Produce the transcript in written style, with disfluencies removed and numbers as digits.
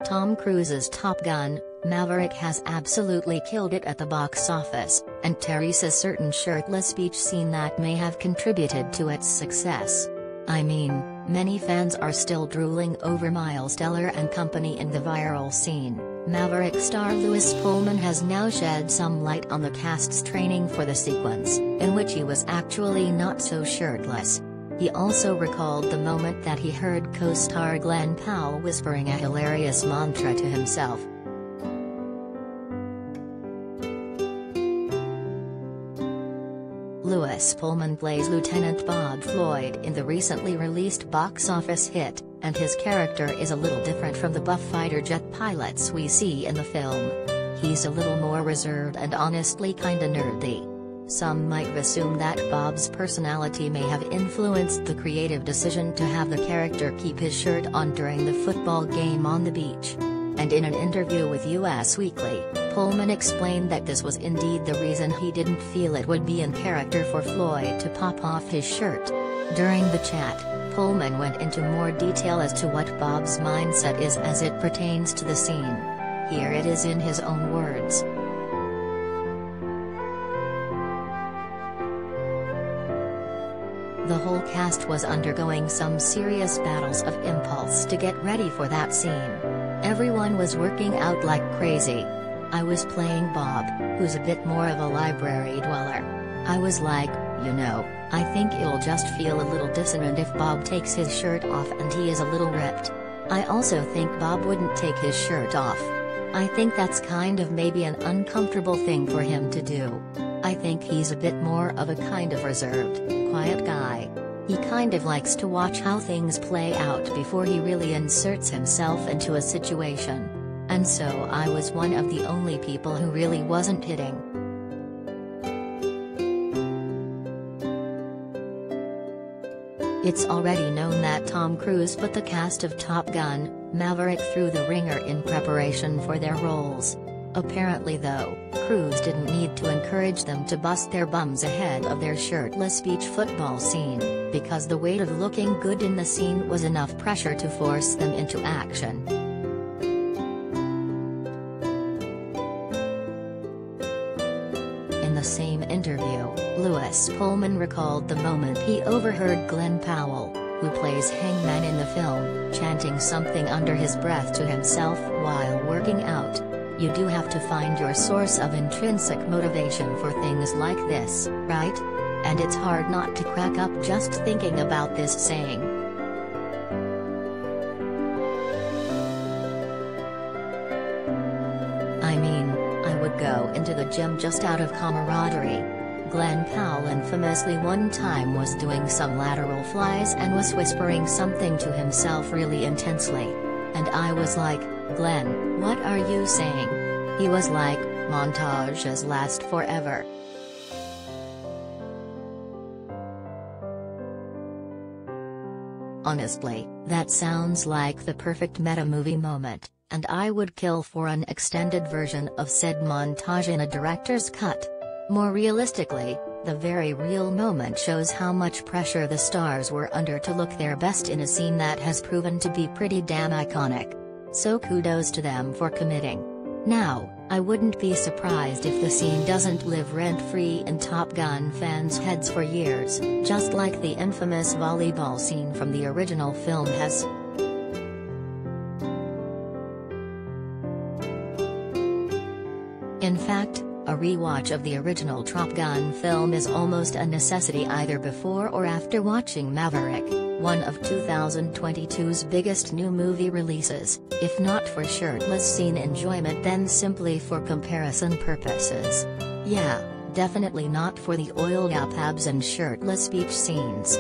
Tom Cruise's Top Gun, Maverick has absolutely killed it at the box office, and Teresa's certain shirtless beach scene that may have contributed to its success. I mean, many fans are still drooling over Miles Teller and company in the viral scene. Maverick star Lewis Pullman has now shed some light on the cast's training for the sequence, in which he was actually not so shirtless. He also recalled the moment that he heard co-star Glen Powell whispering a hilarious mantra to himself. Lewis Pullman plays Lieutenant Bob Floyd in the recently released box office hit, and his character is a little different from the buff fighter jet pilots we see in the film. He's a little more reserved and honestly kinda nerdy. Some might assume that Bob's personality may have influenced the creative decision to have the character keep his shirt on during the football game on the beach. And in an interview with US Weekly, Pullman explained that this was indeed the reason he didn't feel it would be in character for Floyd to pop off his shirt. During the chat, Pullman went into more detail as to what Bob's mindset is as it pertains to the scene. Here it is in his own words. The whole cast was undergoing some serious battles of impulse to get ready for that scene. Everyone was working out like crazy. I was playing Bob, who's a bit more of a library dweller. I was like, I think it'll just feel a little dissonant if Bob takes his shirt off and he is a little ripped. I also think Bob wouldn't take his shirt off. I think that's kind of maybe an uncomfortable thing for him to do. I think he's a bit more of a kind of reserved, quiet guy. He kind of likes to watch how things play out before he really inserts himself into a situation. And so I was one of the only people who really wasn't hitting. It's already known that Tom Cruise put the cast of Top Gun, Maverick through the ringer in preparation for their roles. Apparently though, Cruise didn't need to encourage them to bust their bums ahead of their shirtless beach football scene, because the weight of looking good in the scene was enough pressure to force them into action. In the same interview, Lewis Pullman recalled the moment he overheard Glen Powell, who plays Hangman in the film, chanting something under his breath to himself while working out. You do have to find your source of intrinsic motivation for things like this, right? And it's hard not to crack up just thinking about this saying. I mean, I would go into the gym just out of camaraderie. Glen Powell infamously one time was doing some lateral flies and was whispering something to himself really intensely. And I was like, Glen, what are you saying? He was like, montages last forever. Honestly, that sounds like the perfect meta-movie moment, and I would kill for an extended version of said montage in a director's cut. More realistically, the very real moment shows how much pressure the stars were under to look their best in a scene that has proven to be pretty damn iconic. So kudos to them for committing. Now, I wouldn't be surprised if the scene doesn't live rent-free in Top Gun fans' heads for years, just like the infamous volleyball scene from the original film has. In fact, a rewatch of the original Top Gun film is almost a necessity either before or after watching Maverick, one of 2022's biggest new movie releases, if not for shirtless scene enjoyment then simply for comparison purposes. Yeah, definitely not for the oiled up abs and shirtless beach scenes.